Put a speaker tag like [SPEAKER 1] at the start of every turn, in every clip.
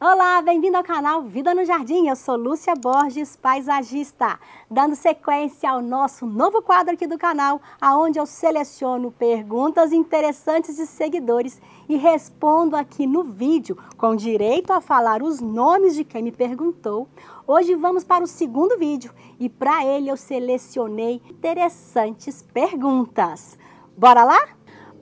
[SPEAKER 1] Olá, bem-vindo ao canal Vida no Jardim. Eu sou Lúcia Borges, paisagista, dando sequência ao nosso novo quadro aqui do canal, onde eu seleciono perguntas interessantes de seguidores e respondo aqui no vídeo, com direito a falar os nomes de quem me perguntou. Hoje vamos para o segundo vídeo e para ele eu selecionei interessantes perguntas. Bora lá?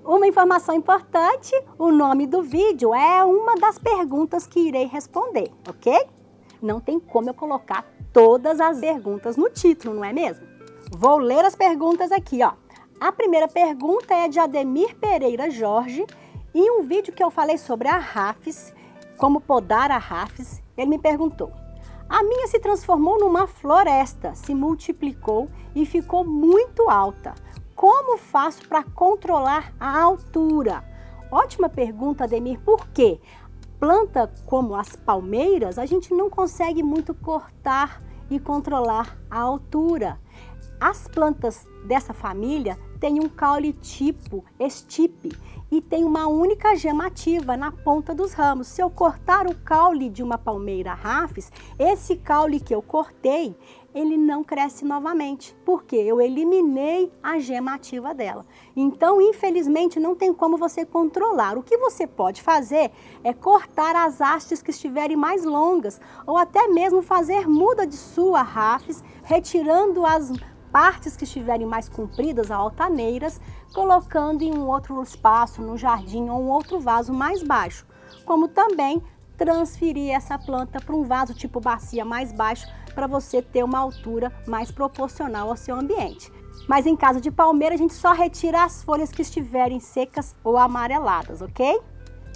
[SPEAKER 1] Uma informação importante, o nome do vídeo é uma das perguntas que irei responder, ok? Não tem como eu colocar todas as perguntas no título, não é mesmo? Vou ler as perguntas aqui, ó. A primeira pergunta é de Ademir Pereira Jorge. Em um vídeo que eu falei sobre a rafes, como podar a rafes, ele me perguntou: a minha se transformou numa floresta, se multiplicou e ficou muito alta. Como faço para controlar a altura? Ótima pergunta, Ademir, por quê? Planta como as palmeiras, a gente não consegue muito cortar e controlar a altura. As plantas dessa família têm um caule tipo estipe e tem uma única gema ativa na ponta dos ramos. Se eu cortar o caule de uma palmeira rafes, esse caule que eu cortei, ele não cresce novamente, porque eu eliminei a gema ativa dela. Então, infelizmente, não tem como você controlar. O que você pode fazer é cortar as hastes que estiverem mais longas, ou até mesmo fazer muda de sua rafes, retirando as partes que estiverem mais compridas, altaneiras, colocando em um outro espaço, no jardim ou um outro vaso mais baixo. Como também transferir essa planta para um vaso tipo bacia mais baixo, para você ter uma altura mais proporcional ao seu ambiente. Mas em caso de palmeira, a gente só retira as folhas que estiverem secas ou amareladas, ok?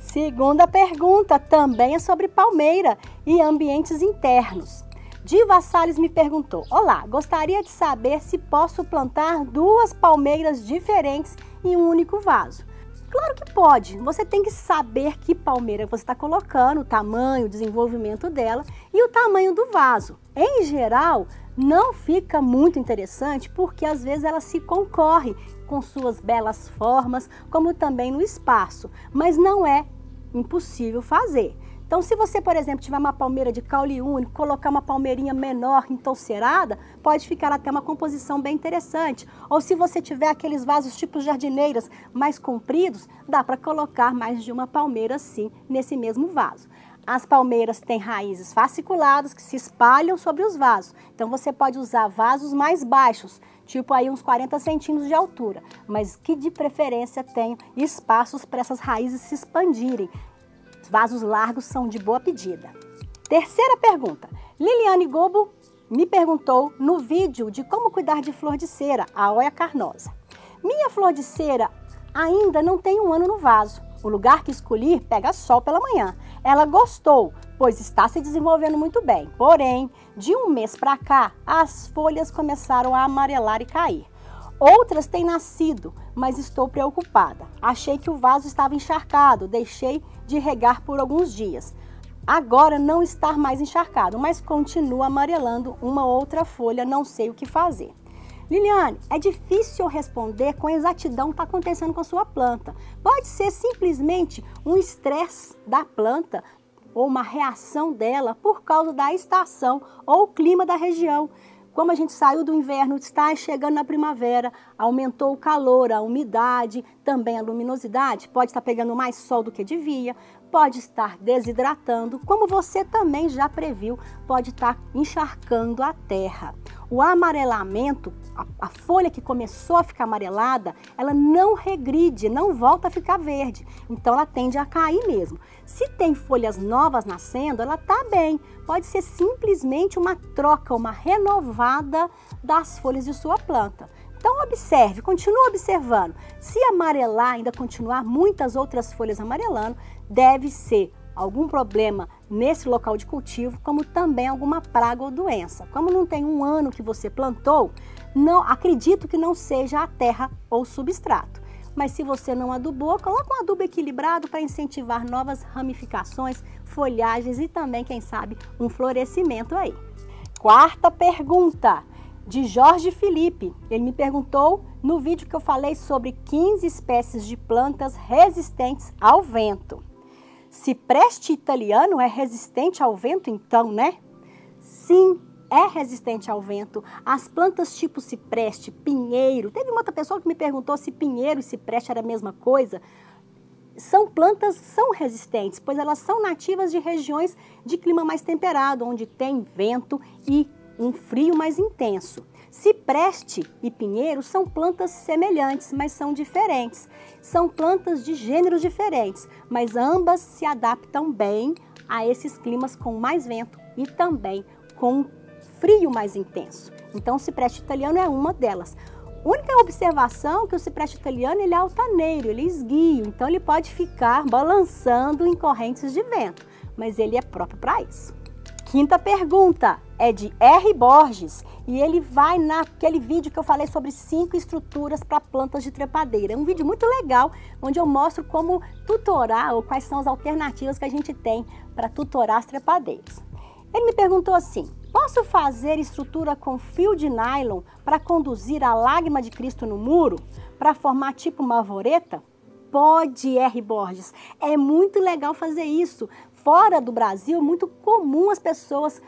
[SPEAKER 1] Segunda pergunta também é sobre palmeira e ambientes internos. Diva Salles me perguntou: olá, gostaria de saber se posso plantar duas palmeiras diferentes em um único vaso. Claro que pode, você tem que saber que palmeira você está colocando, o tamanho, o desenvolvimento dela e o tamanho do vaso. Em geral, não fica muito interessante porque às vezes ela se concorre com suas belas formas, como também no espaço, mas não é impossível fazer. Então, se você, por exemplo, tiver uma palmeira de caule único, colocar uma palmeirinha menor entolcerada, pode ficar até uma composição bem interessante. Ou se você tiver aqueles vasos tipo jardineiras mais compridos, dá para colocar mais de uma palmeira assim nesse mesmo vaso. As palmeiras têm raízes fasciculadas que se espalham sobre os vasos. Então, você pode usar vasos mais baixos, tipo aí uns 40 centímetros de altura, mas que de preferência tenham espaços para essas raízes se expandirem. Vasos largos são de boa pedida. Terceira pergunta. Liliane Gobo me perguntou no vídeo de como cuidar de flor de cera, a Oia carnosa. Minha flor de cera ainda não tem um ano no vaso. O lugar que escolhi pega sol pela manhã. Ela gostou, pois está se desenvolvendo muito bem. Porém, de um mês para cá, as folhas começaram a amarelar e cair. Outras têm nascido, mas estou preocupada. Achei que o vaso estava encharcado, deixei de regar por alguns dias. Agora não está mais encharcado, mas continua amarelando uma outra folha, não sei o que fazer. Liliane, é difícil responder com exatidão o que está acontecendo com a sua planta. Pode ser simplesmente um estresse da planta ou uma reação dela por causa da estação ou clima da região. Como a gente saiu do inverno, está chegando na primavera, aumentou o calor, a umidade, também a luminosidade, pode estar pegando mais sol do que devia, pode estar desidratando, como você também já previu, pode estar encharcando a terra. O amarelamento, a folha que começou a ficar amarelada, ela não regride, não volta a ficar verde, então ela tende a cair mesmo. Se tem folhas novas nascendo, ela está bem, pode ser simplesmente uma troca, uma renovada das folhas de sua planta. Então observe, continue observando. Se amarelar, ainda continuar muitas outras folhas amarelando, deve ser algum problema nesse local de cultivo, como também alguma praga ou doença. Como não tem um ano que você plantou, não acredito que não seja a terra ou substrato. Mas se você não adubou, coloque um adubo equilibrado para incentivar novas ramificações, folhagens e também, quem sabe, um florescimento aí. Quarta pergunta, de Jorge Felipe. Ele me perguntou no vídeo que eu falei sobre 15 espécies de plantas resistentes ao vento. Cipreste italiano é resistente ao vento então, né? Sim, é resistente ao vento. As plantas tipo cipreste, pinheiro, teve uma outra pessoa que me perguntou se pinheiro e cipreste era a mesma coisa. São plantas, são resistentes, pois elas são nativas de regiões de clima mais temperado, onde tem vento e um frio mais intenso. Cipreste e pinheiro são plantas semelhantes, mas são diferentes. São plantas de gêneros diferentes, mas ambas se adaptam bem a esses climas com mais vento e também com frio mais intenso. Então, o cipreste italiano é uma delas. Única observação que o cipreste italiano ele é altaneiro, ele é esguio, então ele pode ficar balançando em correntes de vento, mas ele é próprio para isso. Quinta pergunta é de R. Borges e ele vai naquele vídeo que eu falei sobre 5 estruturas para plantas de trepadeira. É um vídeo muito legal, onde eu mostro como tutorar ou quais são as alternativas que a gente tem para tutorar as trepadeiras. Ele me perguntou assim: posso fazer estrutura com fio de nylon para conduzir a lágrima de Cristo no muro? Para formar tipo uma voreta? Pode, R. Borges. É muito legal fazer isso. Fora do Brasil, é muito comum as pessoas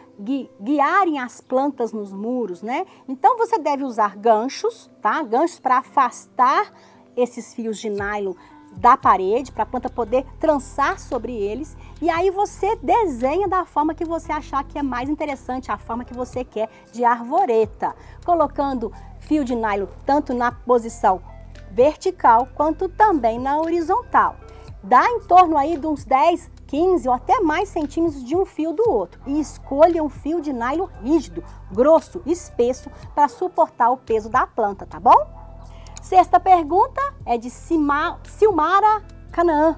[SPEAKER 1] guiarem as plantas nos muros, né? Então, você deve usar ganchos, tá? Ganchos para afastar esses fios de nylon da parede, para a planta poder trançar sobre eles. E aí você desenha da forma que você achar que é mais interessante, a forma que você quer de arvoreta. Colocando fio de nylon tanto na posição vertical quanto também na horizontal. Dá em torno aí de uns 10, 15 ou até mais centímetros de um fio do outro. E escolha um fio de nylon rígido, grosso, espesso, para suportar o peso da planta, tá bom? Sexta pergunta é de Silmara Canaã.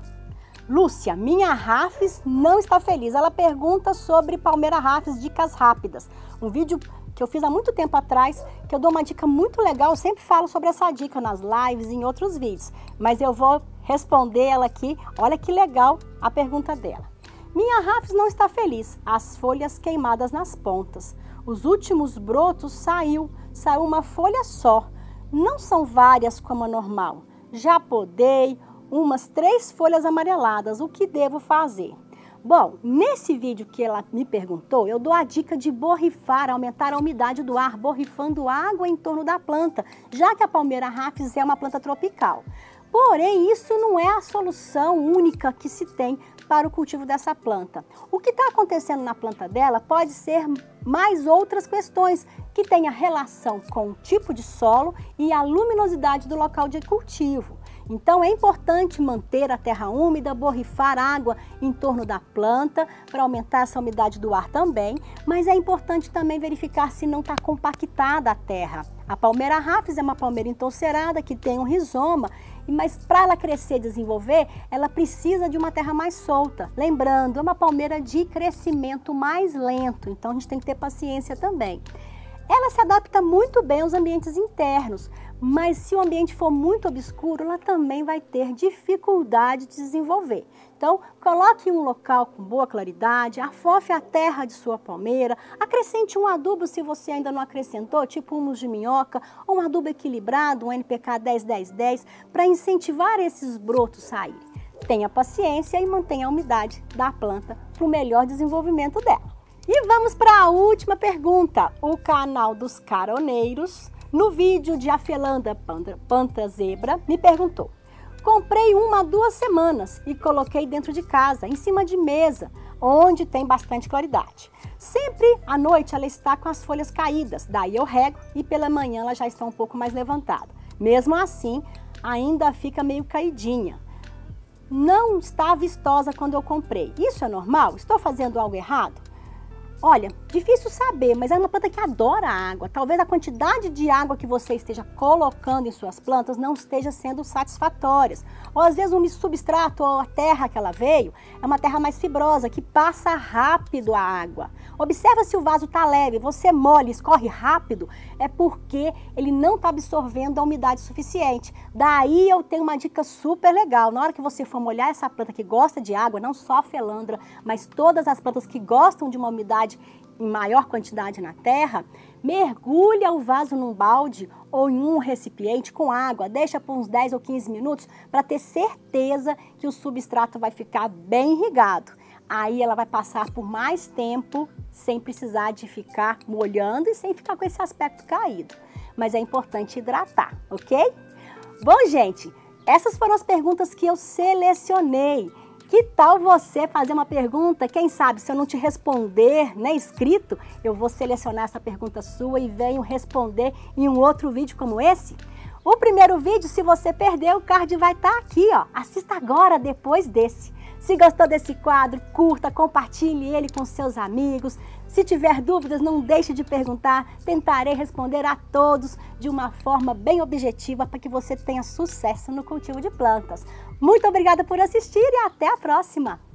[SPEAKER 1] Lúcia, minha Rafis não está feliz. Ela pergunta sobre Palmeira Rafis, dicas rápidas. Um vídeo que eu fiz há muito tempo atrás, que eu dou uma dica muito legal. Eu sempre falo sobre essa dica nas lives e em outros vídeos. Mas eu vou responder ela aqui. Olha que legal a pergunta dela. Minha Rafis não está feliz. As folhas queimadas nas pontas. Os últimos brotos saiu uma folha só. Não são várias como a normal. Já podei umas 3 folhas amareladas. O que devo fazer? Bom, nesse vídeo que ela me perguntou, eu dou a dica de borrifar, aumentar a umidade do ar, borrifando água em torno da planta, já que a Palmeira Rafis é uma planta tropical. Porém, isso não é a solução única que se tem para o cultivo dessa planta. O que está acontecendo na planta dela pode ser mais outras questões que tenham relação com o tipo de solo e a luminosidade do local de cultivo. Então é importante manter a terra úmida, borrifar água em torno da planta para aumentar essa umidade do ar também, mas é importante também verificar se não está compactada a terra. A Palmeira Rafis é uma palmeira entolcerada que tem um rizoma, mas para ela crescer e desenvolver, ela precisa de uma terra mais solta. Lembrando, é uma palmeira de crescimento mais lento, então a gente tem que ter paciência também. Ela se adapta muito bem aos ambientes internos, mas se o ambiente for muito obscuro, ela também vai ter dificuldade de desenvolver. Então, coloque em um local com boa claridade, afofe a terra de sua palmeira, acrescente um adubo se você ainda não acrescentou, tipo humus de minhoca, ou um adubo equilibrado, um NPK 10-10-10, para incentivar esses brotos a saírem. Tenha paciência e mantenha a umidade da planta para o melhor desenvolvimento dela. E vamos para a última pergunta. O canal dos caroneiros, no vídeo de Afelanda Pantazebra, me perguntou: comprei uma há 2 semanas e coloquei dentro de casa, em cima de mesa, onde tem bastante claridade. Sempre à noite ela está com as folhas caídas, daí eu rego e pela manhã ela já está um pouco mais levantada. Mesmo assim, ainda fica meio caidinha. Não está vistosa quando eu comprei. Isso é normal? Estou fazendo algo errado? Olha, difícil saber, mas é uma planta que adora água. Talvez a quantidade de água que você esteja colocando em suas plantas não esteja sendo satisfatórias. Ou às vezes o substrato ou a terra que ela veio é uma terra mais fibrosa, que passa rápido a água. Observa se o vaso está leve, você molha, escorre rápido, é porque ele não está absorvendo a umidade suficiente. Daí eu tenho uma dica super legal. Na hora que você for molhar essa planta que gosta de água, não só a felandra, mas todas as plantas que gostam de uma umidade quantidade, em maior quantidade na terra, mergulha o vaso num balde ou em um recipiente com água, deixa por uns 10 ou 15 minutos para ter certeza que o substrato vai ficar bem irrigado. Aí ela vai passar por mais tempo sem precisar de ficar molhando e sem ficar com esse aspecto caído. Mas é importante hidratar, ok? Bom, gente, essas foram as perguntas que eu selecionei. Que tal você fazer uma pergunta? Quem sabe, se eu não te responder, né, escrito, eu vou selecionar essa pergunta sua e venho responder em um outro vídeo como esse? O primeiro vídeo, se você perdeu, o card vai estar aqui, ó. Assista agora, depois desse. Se gostou desse quadro, curta, compartilhe ele com seus amigos. Se tiver dúvidas, não deixe de perguntar. Tentarei responder a todos de uma forma bem objetiva para que você tenha sucesso no cultivo de plantas. Muito obrigada por assistir e até a próxima!